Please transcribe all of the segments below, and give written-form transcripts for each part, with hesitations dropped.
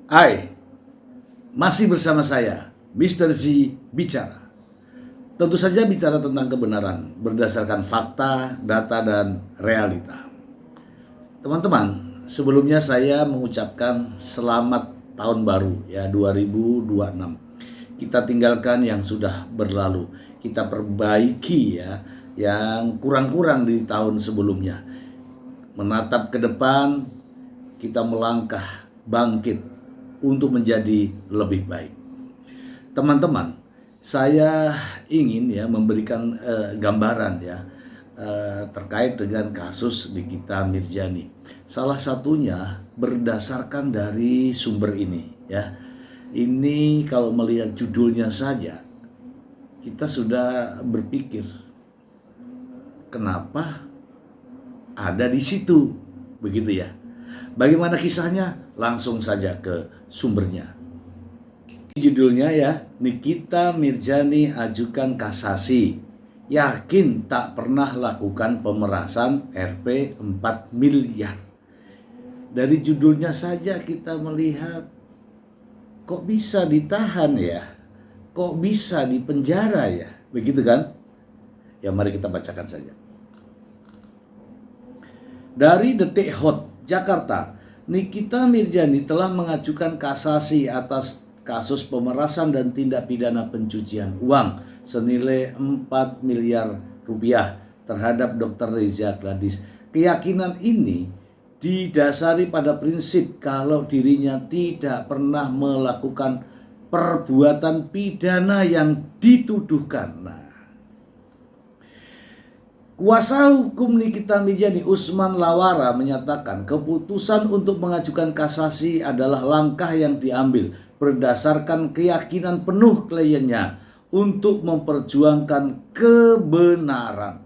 Hai, masih bersama saya, Mr. Z Bicara. Tentu saja bicara tentang kebenaran berdasarkan fakta, data, dan realita. Teman-teman, sebelumnya saya mengucapkan selamat tahun baru ya 2026. Kita tinggalkan yang sudah berlalu. Kita perbaiki ya yang kurang-kurang di tahun sebelumnya. Menatap ke depan, kita melangkah bangkit untuk menjadi lebih baik. Teman-teman, saya ingin ya memberikan gambaran ya terkait dengan kasus Nikita Mirzani. Salah satunya berdasarkan dari sumber ini ya. Ini kalau melihat judulnya saja kita sudah berpikir kenapa ada di situ, begitu ya. Bagaimana kisahnya? Langsung saja ke sumbernya. Judulnya ya, Nikita Mirzani ajukan kasasi. Yakin tak pernah lakukan pemerasan Rp 4 miliar. Dari judulnya saja kita melihat kok bisa ditahan ya? Kok bisa dipenjara ya? Begitu kan? Ya mari kita bacakan saja. Dari Detik Hot, Jakarta, Nikita Mirzani telah mengajukan kasasi atas kasus pemerasan dan tindak pidana pencucian uang senilai 4 miliar rupiah terhadap Dr. Reza Gladys. Keyakinan ini didasari pada prinsip kalau dirinya tidak pernah melakukan perbuatan pidana yang dituduhkan. Kuasa hukum Nikita Mirzani, Usman Lawara, menyatakan keputusan untuk mengajukan kasasi adalah langkah yang diambil berdasarkan keyakinan penuh kliennya untuk memperjuangkan kebenaran.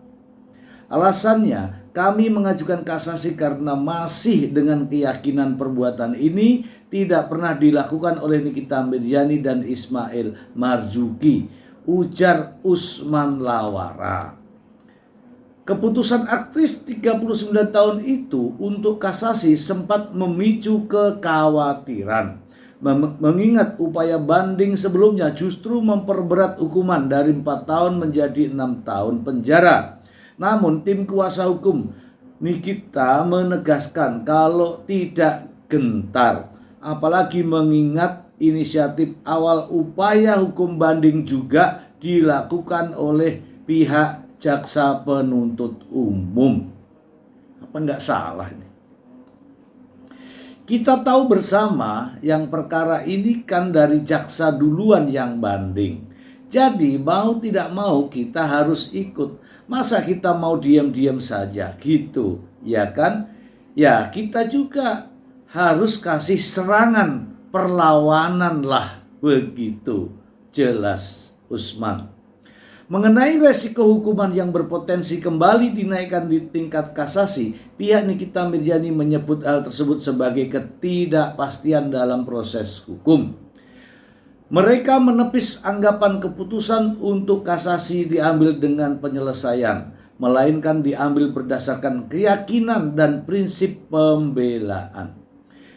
Alasannya, kami mengajukan kasasi karena masih dengan keyakinan perbuatan ini tidak pernah dilakukan oleh Nikita Mirzani dan Ismail Marzuki, ujar Usman Lawara. Keputusan aktris 39 tahun itu untuk kasasi sempat memicu kekhawatiran. Mengingat upaya banding sebelumnya justru memperberat hukuman dari 4 tahun menjadi 6 tahun penjara. Namun tim kuasa hukum Nikita menegaskan kalau tidak gentar. Apalagi mengingat inisiatif awal upaya hukum banding juga dilakukan oleh pihak jaksa penuntut umum. Apa enggak salah ini? Kita tahu bersama yang perkara ini kan dari jaksa duluan yang banding. Jadi mau tidak mau kita harus ikut. Masa kita mau diam-diam saja gitu, ya kan? Ya kita juga harus kasih serangan, perlawanan lah, begitu jelas Usman. Mengenai resiko hukuman yang berpotensi kembali dinaikkan di tingkat kasasi, pihak Nikita Mirzani menyebut hal tersebut sebagai ketidakpastian dalam proses hukum. Mereka menepis anggapan keputusan untuk kasasi diambil dengan penyelesaian, melainkan diambil berdasarkan keyakinan dan prinsip pembelaan.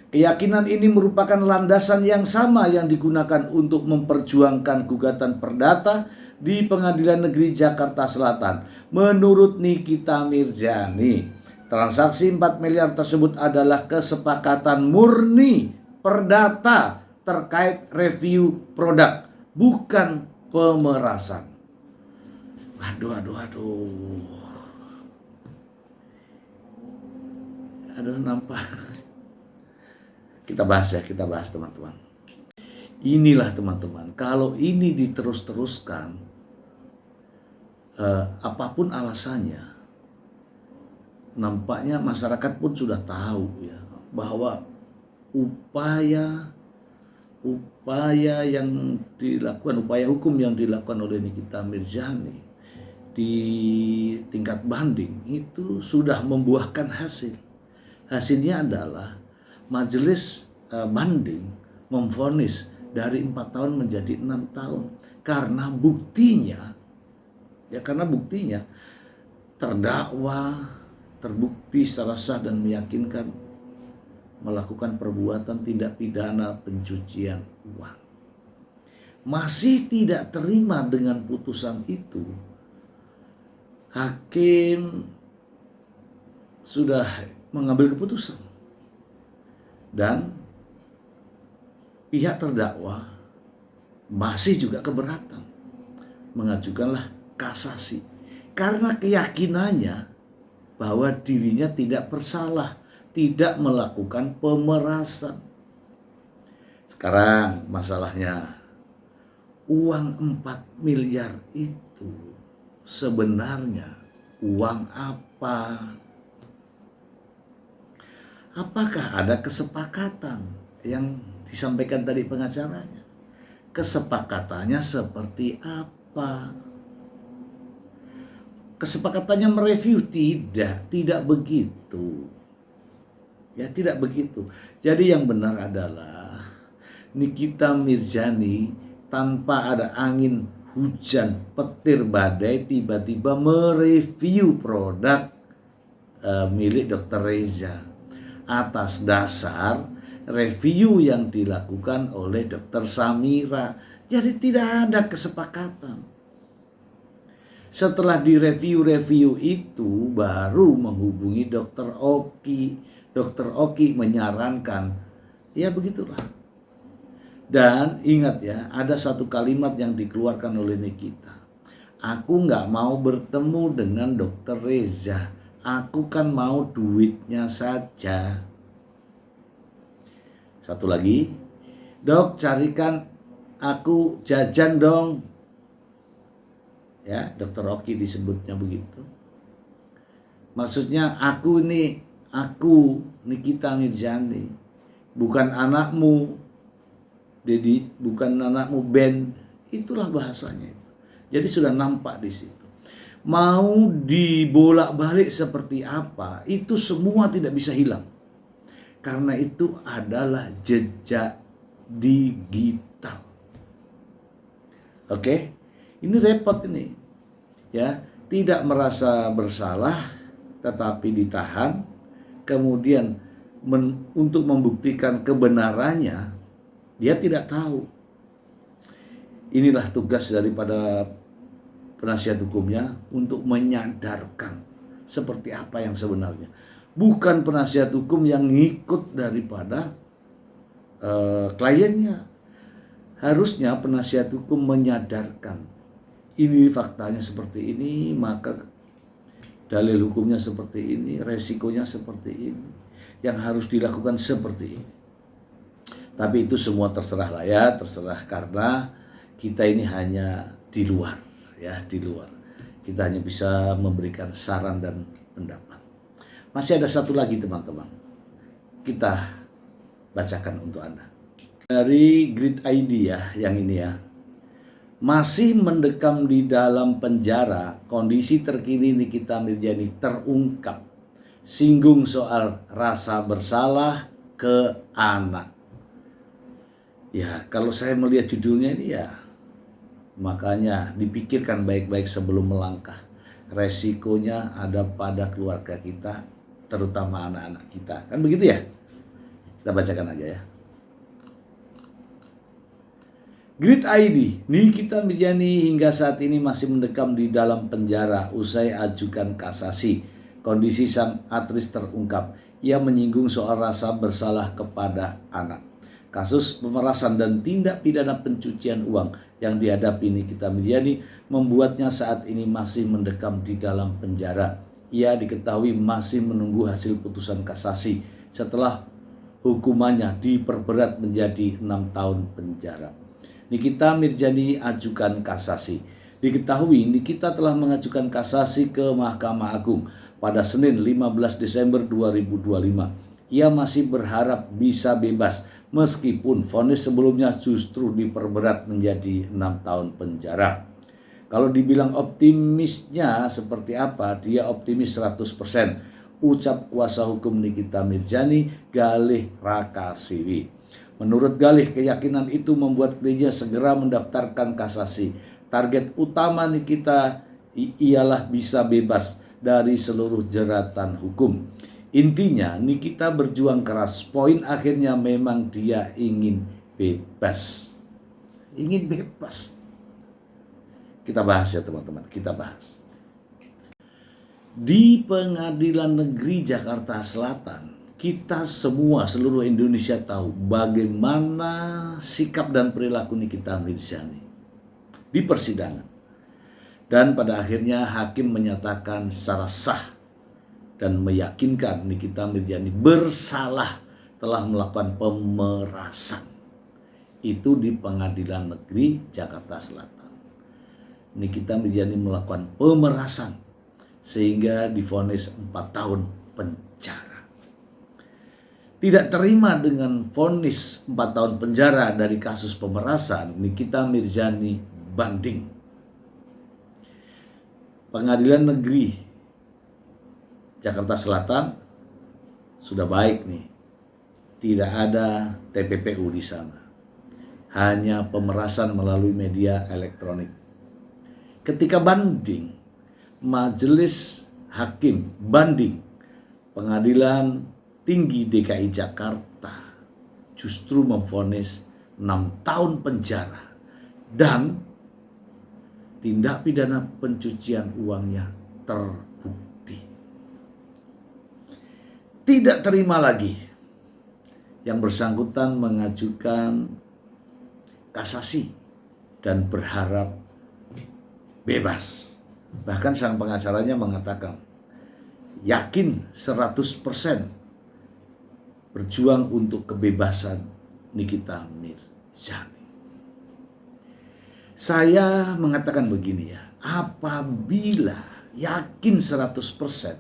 Keyakinan ini merupakan landasan yang sama yang digunakan untuk memperjuangkan gugatan perdata di Pengadilan Negeri Jakarta Selatan. Menurut Nikita Mirzani, transaksi 4 miliar tersebut adalah kesepakatan murni perdata terkait review produk, bukan pemerasan. Aduh, nampak. Kita bahas teman-teman. Inilah teman-teman, kalau ini diterus-teruskan, apapun alasannya, nampaknya masyarakat pun sudah tahu ya bahwa upaya yang dilakukan, upaya hukum yang dilakukan oleh Nikita Mirzani di tingkat banding itu sudah membuahkan hasil. Hasilnya adalah majelis banding memvonis dari 4 tahun menjadi 6 tahun karena buktinya terdakwa terbukti secara sah dan meyakinkan melakukan perbuatan tindak pidana pencucian uang. Masih tidak terima dengan putusan itu, hakim sudah mengambil keputusan dan pihak terdakwa masih juga keberatan, mengajukanlah kasasi karena keyakinannya bahwa dirinya tidak bersalah, tidak melakukan pemerasan. Sekarang masalahnya, uang 4 miliar itu sebenarnya uang apa? Apakah ada kesepakatan yang disampaikan tadi pengacaranya? Kesepakatannya seperti apa? Kesepakatannya mereview? Tidak begitu. Ya, tidak begitu. Jadi yang benar adalah Nikita Mirzani tanpa ada angin, hujan, petir, badai tiba-tiba mereview produk milik Dr. Reza atas dasar review yang dilakukan oleh Dr. Samira. Jadi tidak ada kesepakatan. Setelah direview itu baru menghubungi Dr. Oki. Dr. Oki menyarankan, ya begitulah. Dan ingat ya, ada satu kalimat yang dikeluarkan oleh Nikita. Aku nggak mau bertemu dengan Dr. Reza. Aku kan mau duitnya saja. Satu lagi, dok carikan aku jajan dong. Ya, Dr. Oki disebutnya begitu. Maksudnya aku Nikita Mirzani, bukan anakmu, Dedi, bukan anakmu Ben. Itulah bahasanya. Jadi sudah nampak di situ. Mau dibolak-balik seperti apa, itu semua tidak bisa hilang. Karena itu adalah jejak digital. Oke? Ini repot ini. Ya, tidak merasa bersalah tetapi ditahan, kemudian untuk membuktikan kebenarannya dia tidak tahu. Inilah tugas daripada penasihat hukumnya untuk menyadarkan seperti apa yang sebenarnya. Bukan penasihat hukum yang ngikut daripada kliennya. Harusnya penasihat hukum menyadarkan ini faktanya seperti ini, maka dalil hukumnya seperti ini, resikonya seperti ini, yang harus dilakukan seperti ini. Tapi itu semua terserah lah ya, terserah, karena kita ini hanya di luar, ya, di luar. Kita hanya bisa memberikan saran dan pendapat. Masih ada satu lagi teman-teman, kita bacakan untuk Anda. Dari Grid ID ya, yang ini ya. Masih mendekam di dalam penjara, kondisi terkini Nikita Mirzani terungkap. Singgung soal rasa bersalah ke anak. Ya, kalau saya melihat judulnya ini ya, makanya dipikirkan baik-baik sebelum melangkah. Resikonya ada pada keluarga kita, terutama anak-anak kita. Kan begitu ya? Kita bacakan aja ya. Grid ID, Nikita Mirzani hingga saat ini masih mendekam di dalam penjara usai ajukan kasasi. Kondisi sang aktris terungkap. Ia menyinggung soal rasa bersalah kepada anak. Kasus pemerasan dan tindak pidana pencucian uang yang dihadapi Nikita Mirzani membuatnya saat ini masih mendekam di dalam penjara. Ia diketahui masih menunggu hasil putusan kasasi setelah hukumannya diperberat menjadi 6 tahun penjara. Nikita Mirzani ajukan kasasi. Diketahui Nikita telah mengajukan kasasi ke Mahkamah Agung pada Senin 15 Desember 2025. Ia masih berharap bisa bebas meskipun vonis sebelumnya justru diperberat menjadi 6 tahun penjara. Kalau dibilang optimisnya seperti apa, dia optimis 100%. Ucap kuasa hukum Nikita Mirzani, Galih Rakasiwi. Menurut Galih, keyakinan itu membuat kliennya segera mendaftarkan kasasi. Target utama Nikita ialah bisa bebas dari seluruh jeratan hukum. Intinya Nikita berjuang keras. Poin akhirnya memang dia ingin bebas. Ingin bebas. Kita bahas ya teman-teman, kita bahas. Di Pengadilan Negeri Jakarta Selatan, kita semua seluruh Indonesia tahu bagaimana sikap dan perilaku Nikita Mirzani di persidangan. Dan pada akhirnya hakim menyatakan secara sah dan meyakinkan Nikita Mirzani bersalah telah melakukan pemerasan. Itu di Pengadilan Negeri Jakarta Selatan. Nikita Mirzani melakukan pemerasan sehingga divonis 4 tahun penjara. Tidak terima dengan vonis 4 tahun penjara dari kasus pemerasan, Nikita Mirzani banding. Pengadilan Negeri Jakarta Selatan sudah baik nih. Tidak ada TPPU di sana. Hanya pemerasan melalui media elektronik. Ketika banding, Majelis Hakim Banding Pengadilan Tinggi DKI Jakarta justru memvonis 6 tahun penjara dan tindak pidana pencucian uangnya terbukti. Tidak terima lagi, yang bersangkutan mengajukan kasasi dan berharap bebas. Bahkan sang pengacaranya mengatakan yakin 100% berjuang untuk kebebasan Nikita Mirzani. Saya mengatakan begini ya, apabila yakin 100%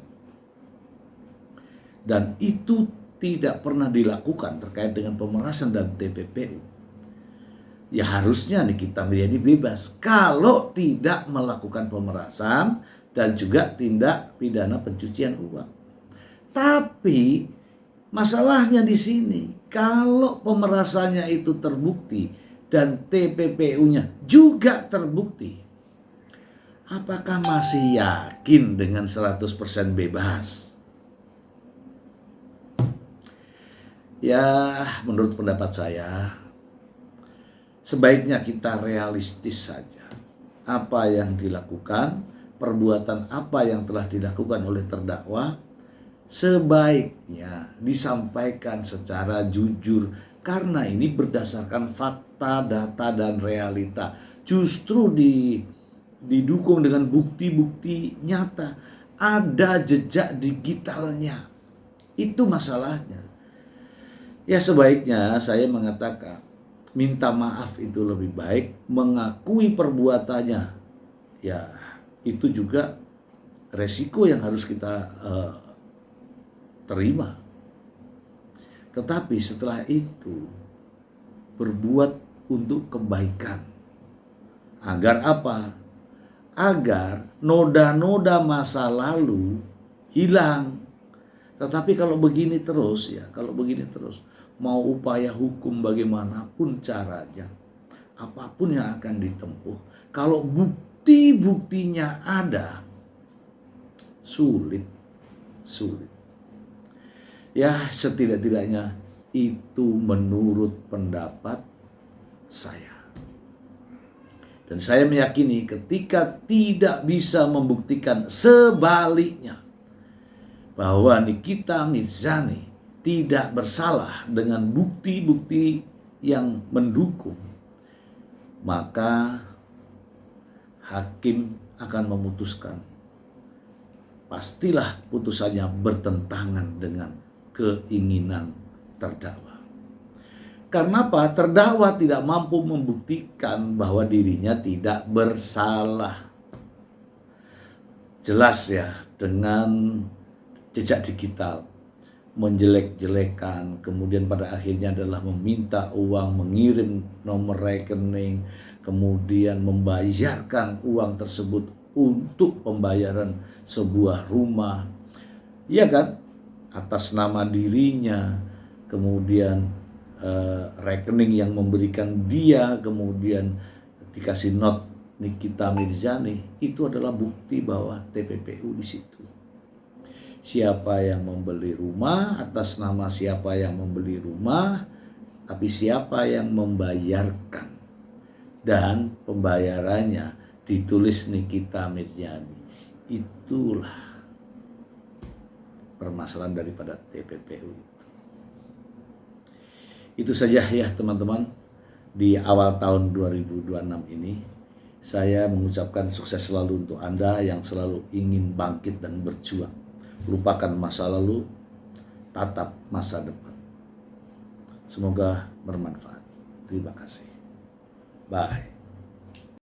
dan itu tidak pernah dilakukan terkait dengan pemerasan dan TPPU, ya harusnya Nikita Mirzani bebas kalau tidak melakukan pemerasan dan juga tindak pidana pencucian uang. Tapi masalahnya di sini, kalau pemerasannya itu terbukti dan TPPU-nya juga terbukti, apakah masih yakin dengan 100% bebas? Ya, menurut pendapat saya, sebaiknya kita realistis saja. Apa yang dilakukan, perbuatan apa yang telah dilakukan oleh terdakwa, sebaiknya disampaikan secara jujur. Karena ini berdasarkan fakta, data, dan realita. Justru didukung dengan bukti-bukti nyata. Ada jejak digitalnya. Itu masalahnya. Ya sebaiknya saya mengatakan minta maaf itu lebih baik, mengakui perbuatannya. Ya itu juga resiko yang harus kita terima. Tetapi setelah itu berbuat untuk kebaikan. Agar apa? Agar noda-noda masa lalu hilang. Tetapi kalau begini terus ya, mau upaya hukum bagaimanapun caranya, apapun yang akan ditempuh, kalau bukti-buktinya ada, sulit. Ya setidak-tidaknya itu menurut pendapat saya. Dan saya meyakini ketika tidak bisa membuktikan sebaliknya, bahwa Nikita Mirzani tidak bersalah dengan bukti-bukti yang mendukung, maka hakim akan memutuskan. Pastilah putusannya bertentangan dengan keinginan terdakwa. Karena apa? Terdakwa tidak mampu membuktikan bahwa dirinya tidak bersalah. Jelas ya, dengan jejak digital, menjelek-jelekan, kemudian pada akhirnya adalah meminta uang, mengirim nomor rekening, kemudian membayarkan uang tersebut untuk pembayaran sebuah rumah, ya kan, atas nama dirinya, kemudian rekening yang memberikan dia, kemudian dikasih not Nikita Mirzani, itu adalah bukti bahwa TPPU di situ. Siapa yang membeli rumah, atas nama siapa yang membeli rumah, tapi siapa yang membayarkan. Dan pembayarannya ditulis Nikita Mirjani. Itulah permasalahan daripada TPPU itu. Itu saja ya teman-teman, di awal tahun 2026 ini. Saya mengucapkan sukses selalu untuk Anda yang selalu ingin bangkit dan berjuang. Lupakan masa lalu, tatap masa depan. Semoga bermanfaat. Terima kasih. Bye.